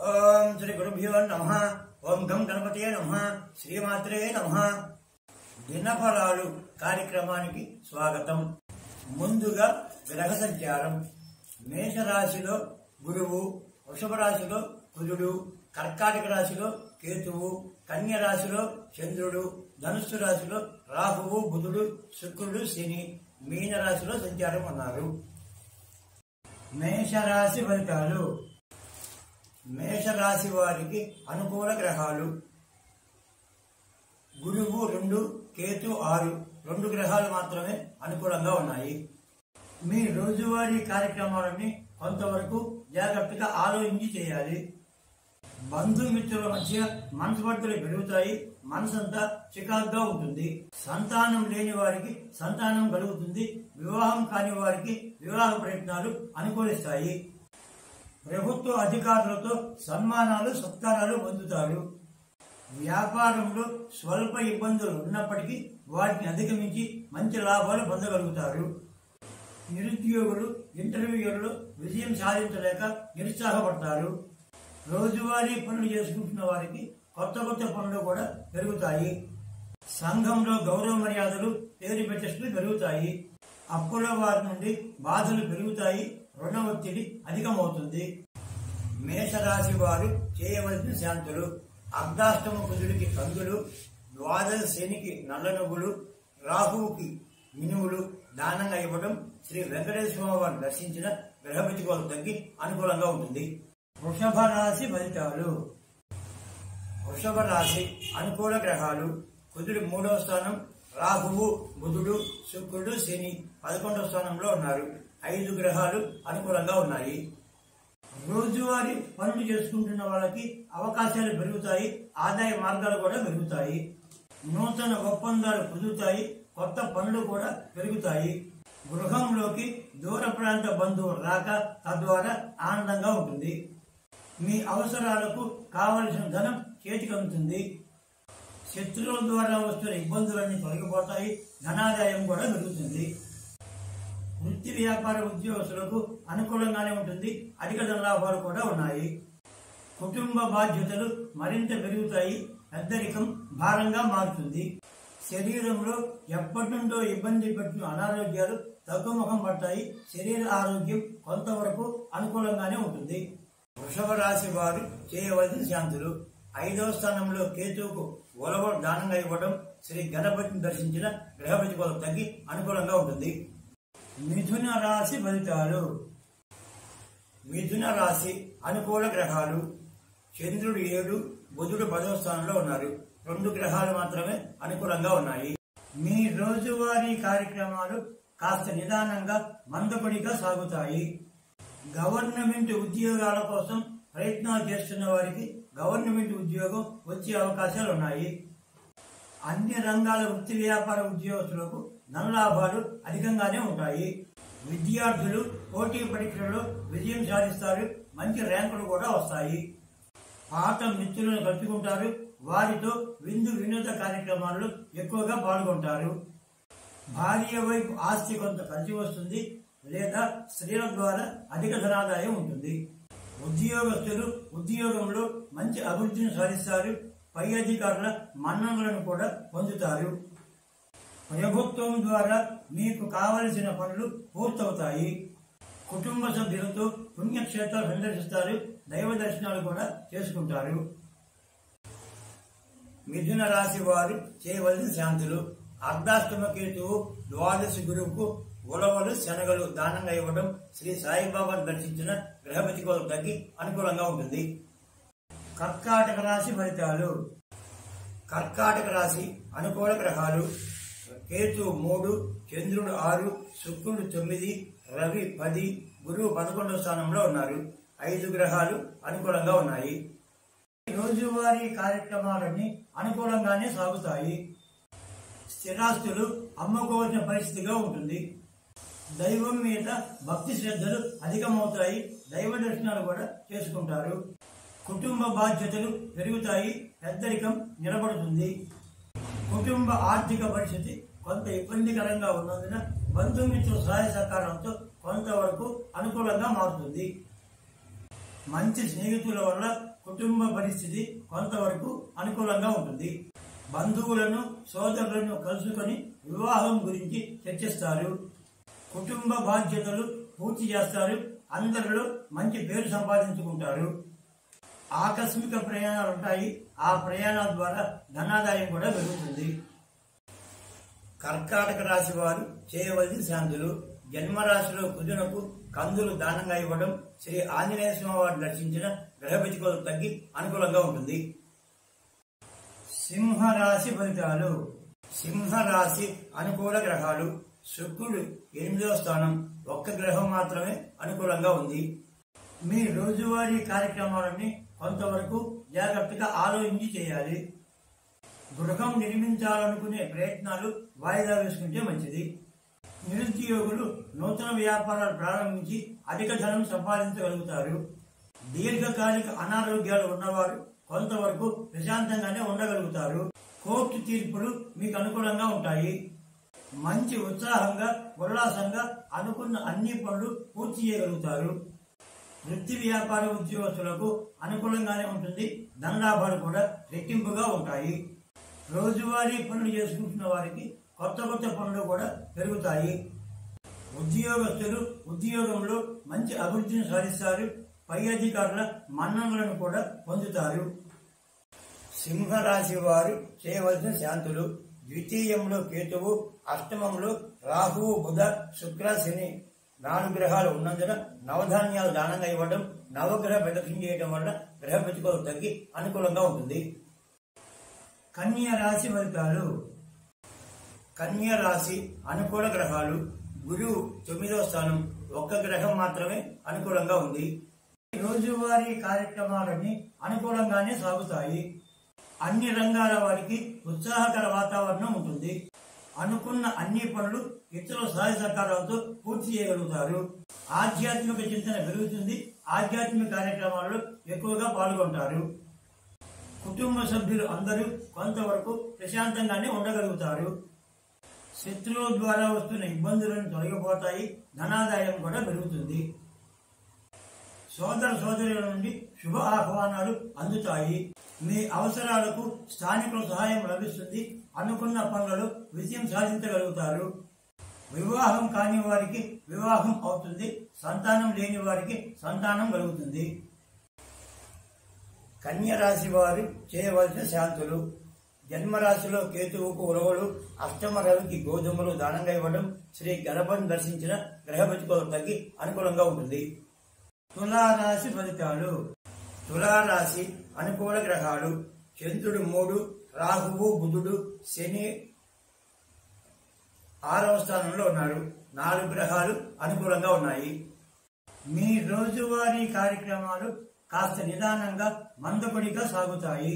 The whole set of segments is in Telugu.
ఓం శ్రీ గురుభ్యో నమః. ఓం గం గణపతయే నమః. శ్రీమాత్రే నమః. దినఫలాలు కార్యక్రమానికి స్వాగతం. ముందుగా గ్రహ సంచారం. మేషరాశిలో గురువు, వృషభ రాశిలో కుజుడు, కర్కాటక రాశిలో కేతువు, కన్య రాశిలో చంద్రుడు, ధనుస్సు రాశిలో రాహువు, బుధుడు, శుక్రుడు, శని, మీన రాశిలో సంచారం ఉన్నారు. మేషరాశి ఫలితాలు. మేషరాశి వారికి అనుకూల గ్రహాలు: గురువు 2, కేతు 6. 2 గ్రహాలు మాత్రమే అనుకూలంగా ఉన్నాయి. మీ రోజువారీ కార్యక్రమాలని కొంతవరకు జాగ్రత్తగా ఆలోచించి చేయాలి. బంధుమిత్రుల మధ్య మనస్పర్ధలు పెరుగుతాయి. మనసంతా చికాకుగా ఉంటుంది. సంతానం లేని వారికి సంతానం కలుగుతుంది. వివాహం కాని వారికి వివాహ ప్రయత్నాలు అనుకూలిస్తాయి. ప్రభుత్వ అధికారులతో సన్మానాలు, సత్కారాలు పొందుతారు. వ్యాపారంలో స్వల్ప ఇబ్బందులు ఉన్నప్పటికీ వాటిని అధిగమించి మంచి లాభాలు పొందగలుగుతారు. నిరుద్యోగులు ఇంటర్వ్యూలలో విజయం సాధించలేక నిరుత్సాహపడతారు. రోజువారీ పనులు చేసుకుంటున్న వారికి కొత్త కొత్త పనులు కూడా పెరుగుతాయి. సంఘంలో గౌరవ మర్యాదలు, పేరు ప్రతిష్టలు పెరుగుతాయి. అప్పుల వారి నుండి బాధలు పెరుగుతాయి. రుణ ఒత్తిడి అధికమవుతుంది. మేషరాశి వారు చేయవలసిన శాంతులు: అర్ధాష్టమ కుజుడికి కందులు, ద్వాదశ శనికి నల్ల నువ్వులు, రాహువుకి మినువులు దానంగా ఇవ్వడం, శ్రీ వెంకటేశ్వర వారిని దర్శించిన గ్రహపతి కోలు తగ్గి అనుకూలంగా ఉంటుంది. వృషభ రాశి ఫలితాలు. వృషభ రాశి అనుకూల గ్రహాలు: కుజుడు 3వ స్థానం, రాహువు, బుధుడు, శుక్రుడు, శని 11వ స్థానంలో ఉన్నారు. 5 గ్రహాలు అనుకూలంగా ఉన్నాయి. రోజువారీ పనులు చేసుకుంటున్న వాళ్ళకి అవకాశాలు పెరుగుతాయి. ఆదాయ మార్గాలు కూడా పెరుగుతాయి. నూతన ఒప్పందాలు కుదురుతాయి. కొత్త పనులు కూడా పెరుగుతాయి. గృహంలోకి దూర ప్రాంత బంధువులు రాక తద్వారా ఆనందంగా ఉంటుంది. మీ అవసరాలకు కావలసిన ధనం చేతికి అందుతుంది. శత్రువుల ద్వారా వస్తున్న ఇబ్బందులన్నీ తొలగిపోతాయి. ధనాదాయం కూడా పెరుగుతుంది. వృత్తి వ్యాపార ఉద్యోగస్తులకు అనుకూలంగానే ఉంటుంది. అధిక ధన లాభాలు కూడా ఉన్నాయి. కుటుంబ బాధ్యతలు మరింత పెరుగుతాయి. పెద్దరికం భారంగా మారుతుంది. శరీరంలో ఎప్పటి నుండో ఇబ్బంది పెట్టిన అనారోగ్యాలు తగ్గుముఖం పడతాయి. శరీర ఆరోగ్యం కొంతవరకు అనుకూలంగానే ఉంటుంది. వృషభ రాశి వారు చేయవలసిన శాంతులు: 5వ స్థానంలో కేతువుకు ఉలవ దానంగా ఇవ్వడం, శ్రీ గణపతిని దర్శించిన గ్రహపతి కోలు తగ్గి అనుకూలంగా ఉంటుంది. మిథున రాశి ఫలితాలు. మిథున రాశి అనుకూల గ్రహాలు: చంద్రుడు 7, బుధుడు 10వ స్థానంలో ఉన్నారు. 2 గ్రహాలు మాత్రమే అనుకూలంగా ఉన్నాయి. మీ రోజువారీ కార్యక్రమాలు కాస్త నిదానంగా మందకొడిగా సాగుతాయి. గవర్నమెంట్ ఉద్యోగాల కోసం ప్రయత్నాలు చేస్తున్న వారికి గవర్నమెంట్ ఉద్యోగం వచ్చే అవకాశాలు ఉన్నాయి. అన్ని రంగాల వృత్తి వ్యాపార ఉద్యోగస్తులకు ధనలాభాలు అధికంగానే ఉంటాయి. విద్యార్థులు పోటీ పరీక్షలలో విజయం సాధిస్తారు. మంచి ర్యాంకులు కూడా వస్తాయి. పాత మిత్రులను కలుసుకుంటారు. వారితో విందు వినోద కార్యక్రమాల్లో ఎక్కువగా పాల్గొంటారు. భార్య వైపు ఆస్తి కొంత కలిసి వస్తుంది లేదా స్త్రీల ద్వారా అధిక ధనాదాయం ఉంటుంది. ఉద్యోగస్తులు ఉద్యోగంలో మంచి అభివృద్ధిని సాధిస్తారు. పై అధికారుల మన్ననలను కూడా పొందుతారు. ప్రభుత్వం ద్వారా మీకు కావలసిన పనులు పూర్తవుతాయి. కుటుంబ సభ్యులతో పుణ్యక్షేత్రాలు సందర్శిస్తారు. దైవ దర్శనాలు కూడా చేసుకుంటారు. మిథున రాశి వారు చేయవలసిన శాంతులు: అర్ధాష్టమ కేతువు, ద్వాదశ గురువుకు ఉలవలు, శనగలు దానంగా ఇవ్వడం, శ్రీ సాయిబాబాను దర్శించిన గ్రహపతి కోలు తగ్గి అనుకూలంగా ఉంటుంది. కర్కాటక రాశి ఫలితాలు. కర్కాటక రాశి అనుకూల గ్రహాలు: కేతు 3, చంద్రుడు 6, శుక్రుడు 9, రవి 10, గురువు 11వ స్థానంలో ఉన్నారు. 5 గ్రహాలు అనుకూలంగా ఉన్నాయి. రోజువారీ కార్యక్రమాలన్నీ అనుకూలంగానే సాగుతాయి. స్థిరాస్తులు అమ్ముకోవాల్సిన పరిస్థితిగా ఉంటుంది. దైవం మీద భక్తి శ్రద్ధలు అధికమవుతాయి. దైవ దర్శనాలు కూడా చేసుకుంటారు. కుటుంబ బాధ్యతలు పెరుగుతాయి. పెద్దరికం నిలబడుతుంది. కుటుంబ ఆర్థిక పరిస్థితి కొంత ఇబ్బందికరంగా ఉన్నందున బంధుమిత్రుల సహాయ సహకారంతో కొంతవరకు అనుకూలంగా మారుతుంది. మంచి స్నేహితుల వల్ల కుటుంబ పరిస్థితి కొంతవరకు అనుకూలంగా ఉంటుంది. బంధువులను సోదరులను కలుసుకొని వివాహం గురించి చర్చిస్తారు. కుటుంబ బాధ్యతలు పూర్తి చేస్తారు. అందరిలో మంచి పేరు సంపాదించుకుంటారు. ఆకస్మిక ప్రయాణాలు ఉంటాయి. ఆ ప్రయాణాల ద్వారా ధనాదాయం కూడా పెరుగుతుంది. కర్కాటక రాశి వారు చేయవలసిన శాంతులు. జన్మరాశిలో కుజునకు కందులు దానంగా ఇవ్వడం, శ్రీ ఆంజనేయ స్వామి వారు దర్శించిన గ్రహ ప్రతికూలత తగ్గి అనుకూలంగా ఉంటుంది. సింహరాశి ఫలితాలు. సింహరాశి అనుకూల గ్రహాలు. శుక్రుడు 8వ స్థానం, ఒక్క గ్రహం మాత్రమే అనుకూలంగా ఉంది. మీ రోజువారీ కార్యక్రమాలన్నీ కొంతవరకు జాగ్రత్తగా ఆలోచించి చేయాలి. గృహం నిర్మించాలనుకునే ప్రయత్నాలు వాయిదా వేసుకుంటే మంచిది. నిరుద్యోగులు నూతన వ్యాపారాలు ప్రారంభించి అధిక ధనం సంపాదించగలుగుతారు. దీర్ఘకాలిక అనారోగ్యాలు ఉన్నవారు కొంతవరకు ప్రశాంతంగానే ఉండగలుగుతారు. కోర్టు తీర్పులు మీకు అనుకూలంగా ఉంటాయి. మంచి ఉత్సాహంగా ఉల్లాసంగా అనుకున్న అన్ని పనులు పూర్తి చేయగలుగుతారు. వృత్తి వ్యాపార ఉద్యోగస్తులకు అనుకూలంగానే ఉంటుంది. ధనలాభాలు కూడా రెట్టింపుగా ఉంటాయి. రోజువారీ పనులు చేసుకుంటున్న వారికి కొత్త కొత్త పనులు కూడా పెరుగుతాయి. ఉద్యోగస్తులు ఉద్యోగంలో మంచి అభివృద్ధిని సాధిస్తారు. పై అధికారుల మన్ననలను కూడా పొందుతారు. సింహరాశి వారు చేయవలసిన శాంతులు. ద్వితీయంలో కేతువు, అష్టమంలో రాహువు, బుధ, శుక్ర, శని 4 గ్రహాలు ఉన్నందున నవధాన్యాలు దానంగా ఇవ్వడం, నవగ్రహ ప్రదక్షిణ చేయడం వల్ల గ్రహ ప్రతికూలత తగ్గి అనుకూలంగా ఉంటుంది. కన్యా రాశి ఫలితాలు. కన్యా రాశి అనుకూల గ్రహాలు. గురువు 9వ స్థానం, ఒక్క గ్రహం మాత్రమే అనుకూలంగా ఉంది. రోజువారీ కార్యక్రమాలన్నీ అనుకూలంగానే సాగుతాయి. అన్ని రంగాల వారికి ఉత్సాహకర వాతావరణం ఉంటుంది. అనుకున్న అన్ని పనులు ఇతరుల సహాయ సహకారాలతో పూర్తి చేయగలుగుతారు. ఆధ్యాత్మిక చింతన పెరుగుతుంది. ఆధ్యాత్మిక కార్యక్రమాల్లో ఎక్కువగా పాల్గొంటారు. కుటుంబ సభ్యులు అందరూ కొంతవరకు ప్రశాంతంగానే ఉండగలుగుతారు. శత్రువుల ద్వారా వస్తున్న ఇబ్బందులను తొలగిపోతాయి. ధనాదాయం కూడా పెరుగుతుంది. సోదర సోదరుల నుండి శుభ ఆహ్వానాలు అందుతాయి. మీ అవసరాలకు స్థానికుల సహాయం లభిస్తుంది. అనుకున్న పనులలో విజయం సాధించగలుగుతారు. వివాహం కాని వారికి వివాహం అవుతుంది. సంతానం లేని వారికి సంతానం కలుగుతుంది. కన్య రాశి వారు చేయవలసిన శాంతులు. జన్మరాశిలో కేతువుకు ఉలవలు, అష్టమ రవికి గోధుమలు దానంగా ఇవ్వడం, శ్రీ గణపతిని దర్శించిన గ్రహ ప్రతికూలత తగ్గి అనుకూలంగా ఉంటుంది. తులారాశి ఫలితాలు. తులారాశి అనుకూల గ్రహాలు. చంద్రుడు 3, రాహువు, బుధుడు, శని 6వ స్థానంలో ఉన్నారు. 4 గ్రహాలు అనుకూలంగా ఉన్నాయి. మీ రోజువారీ కార్యక్రమాలు కాస్త నిదానంగా మందకొడిగా సాగుతాయి.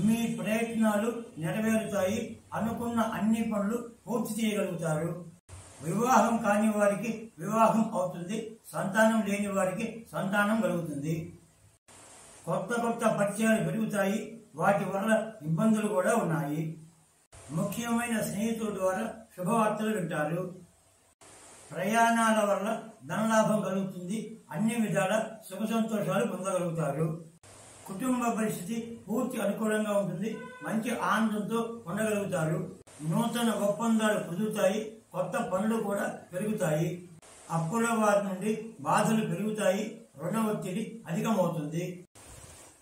మీ ప్రయత్నాలు నెరవేరుతాయి. అనుకున్న అన్ని పనులు పూర్తి చేయగలుగుతారు. వివాహం కాని వారికి వివాహం అవుతుంది. సంతానం లేని వారికి సంతానం కలుగుతుంది. కొత్త కొత్త పరిచయాలు పెరుగుతాయి. వాటి వల్ల ఇబ్బందులు కూడా ఉన్నాయి. ముఖ్యమైన స్నేహితుల ద్వారా శుభవార్తలు వింటారు. ప్రయాణాల వల్ల ధనలాభం కలుగుతుంది. అన్ని విధాల సుఖ సంతోషాలు పొందగలుగుతారు. కుటుంబ పరిస్థితి పూర్తి అనుకూలంగా ఉంటుంది. మంచి ఆనందంతో ఉండగలుగుతారు. నూతన ఒప్పందాలు కుదురుతాయి. కొత్త పనులు కూడా పెరుగుతాయి. అప్పుల వారి నుండి బాధలు పెరుగుతాయి. రుణ ఒత్తిడి అధికమవుతుంది.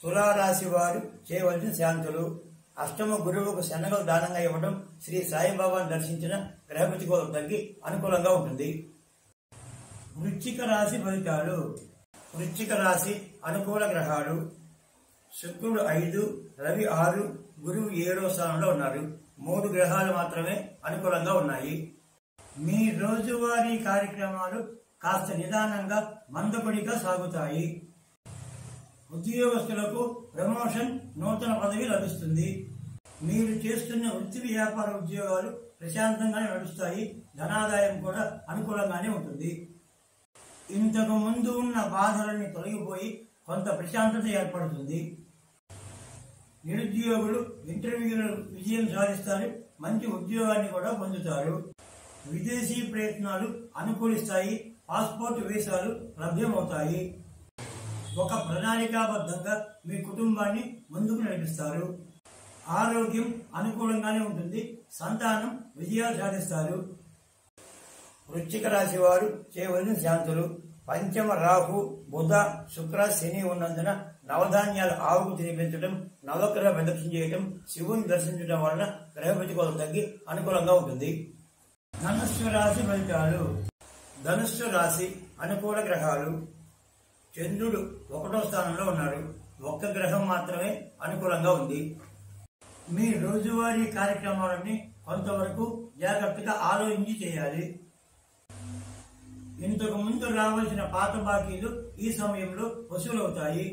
తులారాశి వారు చేయవలసిన శాంతులు. అష్టమ గురువుకు శనగలు దానంగా ఇవ్వడం, శ్రీ సాయిబాబాను దర్శించిన గ్రహ ప్రతికూలత తగ్గి అనుకూలంగా ఉంటుంది. వృశ్చిక రాశి ఫలితాలు. వృశ్చిక రాశి అనుకూల గ్రహాలు. శుక్రుడు 5, రవి 6, గురువు 7వ స్థానంలో ఉన్నారు. 3 గ్రహాలు మాత్రమే అనుకూలంగా ఉన్నాయి. మీ రోజువారీ కార్యక్రమాలు కాస్త నిదానంగా మందకొడిగా సాగుతాయి. ఉద్యోగస్తులకు ప్రమోషన్, నూతన పదవి లభిస్తుంది. మీరు చేస్తున్న వృత్తి వ్యాపార ఉద్యోగాలు ప్రశాంతంగానే నడుస్తాయి. ధనాదాయం కూడా అనుకూలంగానే ఉంటుంది. ఇంతకు ముందు ఉన్న బాధలన్నీ తొలగిపోయి కొంత ప్రశాంతత ఏర్పడుతుంది. నిరుద్యోగులు ఇంటర్వ్యూలో విజయం సాధిస్తారు. మంచి ఉద్యోగాన్ని కూడా పొందుతారు. విదేశీ ప్రయత్నాలు అనుకూలిస్తాయి. పాస్పోర్ట్ వీసాలు లభ్యమవుతాయి. ఒక ప్రణాళికాబద్ధంగా మీ కుటుంబాన్ని ముందుకు నడిపిస్తారు. ఆరోగ్యం అనుకూలంగానే ఉంటుంది. సంతానం విజయాలు సాధిస్తారు. వృశ్చిక రాశి వారు చేయవలసిన శాంతులు. పంచమ రాహు, బుధ, శుక్ర, శని ఉన్నందున నవధాన్యాలు ఆవుకు తినిపించడం, నవగ్రహ ప్రదక్షిణ చేయడం, శివుని దర్శించడం వలన గ్రహ ప్రతికూలత తగ్గి అనుకూలంగా ఉంటుంది. ధనుస్సు రాశి ఫలితాలు. ధనుస్సు రాశి అనుకూల గ్రహాలు. చంద్రుడు 1వ స్థానంలో ఉన్నాడు. ఒక్క గ్రహం మాత్రమే అనుకూలంగా ఉంది. మీ రోజువారీ కార్యక్రమాలన్నీ కొంతవరకు జాగ్రత్తగా ఆలోచించి చేయాలి. ఇంతకు ముందు రావాల్సిన పాత బాకీలు ఈ సమయంలో వసూలవుతాయి.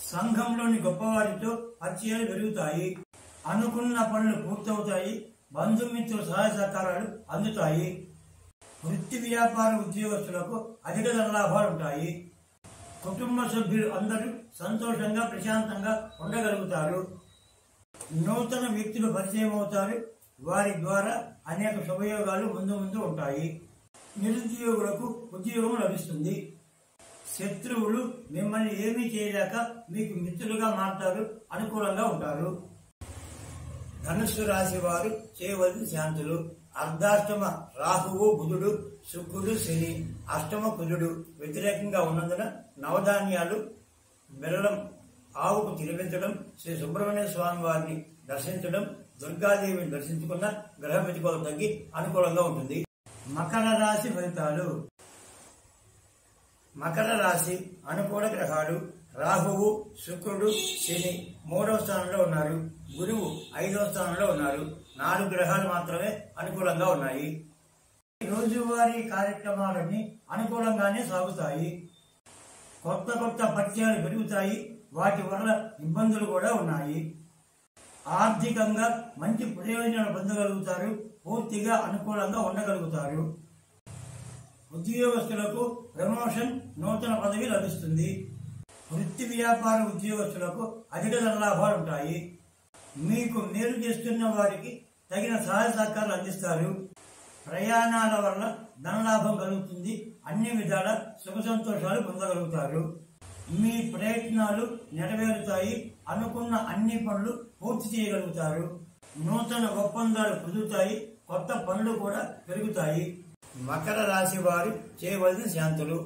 సంఘంలోని గొప్పవారితో పరిచయాలు పెరుగుతాయి. అనుకున్న పనులు పూర్తవుతాయి. బంధుమిత్రుల సహాయ సహకారాలు అందుతాయి. వృత్తి వ్యాపార ఉద్యోగస్తులకు అధిక ధనలాభాలు ఉంటాయి. కుటుంబ సభ్యులు అందరూ సంతోషంగా ప్రశాంతంగా ఉండగలుగుతారు. నూతన వ్యక్తులు పరిచయం అవుతారు. వారి ద్వారా అనేక శుభయోగాలు ముందు ముందు ఉంటాయి. నిరుద్యోగులకు ఉద్యోగం లభిస్తుంది. శత్రువులు మిమ్మల్ని ఏమీ చేయలేక మీకు మిత్రులుగా మారుతారు. అనుకూలంగా ఉంటారు. ధనుస్సు రాశి వారు చేయవలసిన శాంతులు. అర్ధాష్టమ రాహువు, బుధుడు, శుక్రుడు, శని, అష్టమ కుజుడు వ్యతిరేకంగా ఉన్నందున నవధాన్యాలు, బెల్లం ఆవుకు తినిపించడం, శ్రీ సుబ్రహ్మణ్య స్వామి వారిని దర్శించడం, దుర్గాదేవిని దర్శించుకున్న గ్రహ ప్రతికూలత తగ్గి అనుకూలంగా ఉంటుంది. మకర రాశి ఫలితాలు. మకర రాశి అనుకూల గ్రహాలు. రాహువు, శుక్రుడు, శని 3వ స్థానంలో ఉన్నారు. గురువు 5వ స్థానంలో ఉన్నారు. 4 గ్రహాలు మాత్రమే అనుకూలంగా ఉన్నాయి. రోజువారీ కార్యక్రమాలన్నీ అనుకూలంగానే సాగుతాయి. కొత్త కొత్త పరిచయాలు పెరుగుతాయి. వాటి వల్ల ఇబ్బందులు కూడా ఉన్నాయి. ఆర్థికంగా మంచి ప్రయోజనాలు పొందగలుగుతారు. పూర్తిగా అనుకూలంగా ఉండగలుగుతారు. ఉద్యోగస్తులకు ప్రమోషన్, నూతన పదవి లభిస్తుంది. వృత్తి వ్యాపార ఉద్యోగస్తులకు అధిక ధనలాభాలు ఉంటాయి. మీకు మేలు చేస్తున్న వారికి తగిన సహాయ సహకారాలు అందిస్తారు. ప్రయాణాల వల్ల ధనలాభం కలుగుతుంది. అన్ని విధాల సుఖ సంతోషాలు పొందగలుగుతారు. మీ ప్రయత్నాలు నెరవేరుతాయి. అనుకున్న అన్ని పనులు పూర్తి చేయగలుగుతారు. నూతన ఒప్పందాలు కుదురుతాయి. కొత్త పనులు కూడా పెరుగుతాయి. మకర రాశి వారు చేయవలసిన శాంతులు.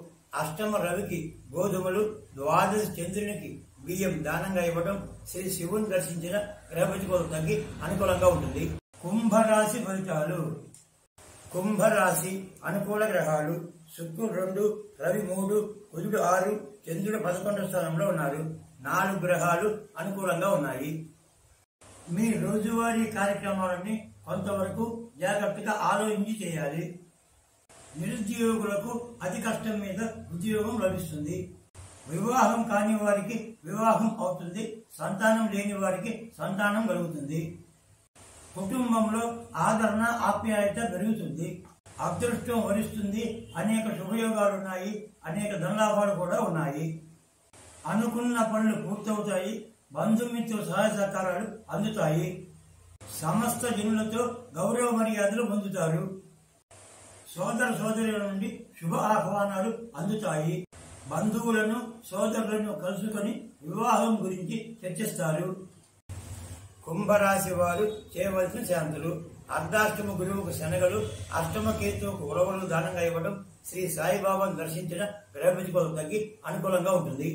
అష్టమ రవికి గోధుమలు, ద్వాదశ చంద్రునికి బియ్యం దానంగా ఇవ్వడం, శ్రీ శివుని దర్శించిన గ్రహ ప్రతికూలత తగ్గి అనుకూలంగా ఉంటుంది. కుంభరాశి ఫలితాలు. కుంభరాశి అనుకూల గ్రహాలు. శుక్రుడు 2, రవి 3, కుజుడు 6, చంద్రుడు 11వ స్థానంలో ఉన్నారు. 4 గ్రహాలు అనుకూలంగా ఉన్నాయి. మీ రోజువారీ కార్యక్రమాలన్నీ కొంతవరకు జాగ్రత్తగా ఆలోచించి చేయాలి. నిరుద్యోగులకు అతి కష్టం మీద ఉద్యోగం లభిస్తుంది. వివాహం కాని వారికి వివాహం అవుతుంది. సంతానం లేని వారికి సంతానం కలుగుతుంది. కుటుంబంలో ఆదరణ, ఆప్యాయత పెరుగుతుంది. అదృష్టం వరిస్తుంది. అనేక శుభయోగాలున్నాయి. అనేక ధనలాభాలు కూడా ఉన్నాయి. అనుకున్న పనులు పూర్తవుతాయి. బంధుమిత్రుల సహాయ సహకారాలు అందుతాయి. సమస్త జనులతో గౌరవ మర్యాదలు పొందుతారు. సోదర సోదరుల నుండి శుభ ఆహ్వానాలు అందుతాయి. బంధువులను, సోదరులను కలుసుకొని వివాహం గురించి చర్చిస్తారు. కుంభరాశి వారు చేయవలసిన శాంతులు. అర్ధాష్టమ గురువుకు శనగలు, అష్టమ కేతువుకు ఉలవలు దానంగా ఇవ్వడం, శ్రీ సాయిబాబాను దర్శించిన గ్రహ ప్రతికూలత తగ్గి అనుకూలంగా ఉంటుంది.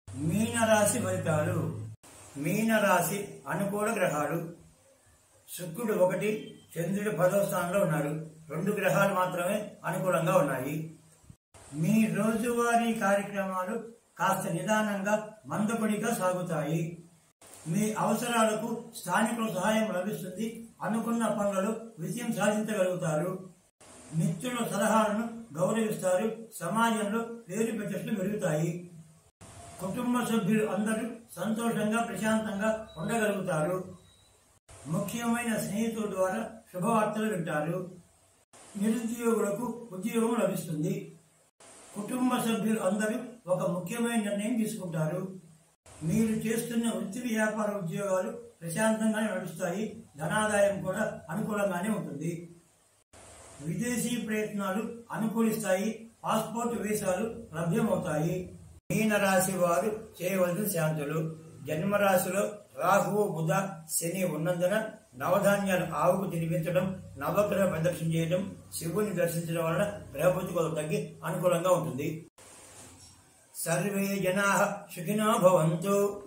మీనరాశి ఫలితాలు. మీనరాశి అనుకూల గ్రహాలు. శుక్రుడు 1, చంద్రుడు 10వ స్థానంలో ఉన్నారు. 2 గ్రహాలు మాత్రమే అనుకూలంగా ఉన్నాయి. మీ రోజువారీ కార్యక్రమాలు కాస్త నిదానంగా, మందకొడిగా సాగుతాయి. మీ అవసరాలకు స్థానికుల సహాయం లభిస్తుంది. అనుకున్న పనులలో విజయం సాధించగలుగుతారు. మిత్రుల సలహాలను గౌరవిస్తారు. సమాజంలో పేరు ప్రతిష్టలు పెరుగుతాయి. కుటుంబ సభ్యులు అందరూ సంతోషంగా, ప్రశాంతంగా ఉండగలుగుతారు. ముఖ్యమైన స్నేహితుల ద్వారా శుభవార్తలు వింటారు. నిరుద్యోగులకు ఉద్యోగం లభిస్తుంది. కుటుంబ సభ్యులు అందరూ ఒక ముఖ్యమైన నిర్ణయం తీసుకుంటారు. మీరు చేస్తున్న వృత్తి వ్యాపార ఉద్యోగాలు ప్రశాంతంగానే నడుస్తాయి. ధనాదాయం కూడా అనుకూలంగానే ఉంటుంది. విదేశీ ప్రయత్నాలు అనుకూలిస్తాయి. పాస్పోర్ట్ వీసాలు లభ్యమవుతాయి. మీనరాశి వారు చేయవలసిన శాంతులు. జన్మరాశిలో రాహువు, బుధ, శని ఉన్నందున నవధాన్యాలు ఆవుకు తినిపించడం, నవగ్రహ ప్రదక్షిణ చేయడం, శివుని దర్శించడం వలన గ్రహబుద్ధి కొలు తగ్గి అనుకూలంగా ఉంటుంది. సర్వే జనాః సుఖినో భవంతు.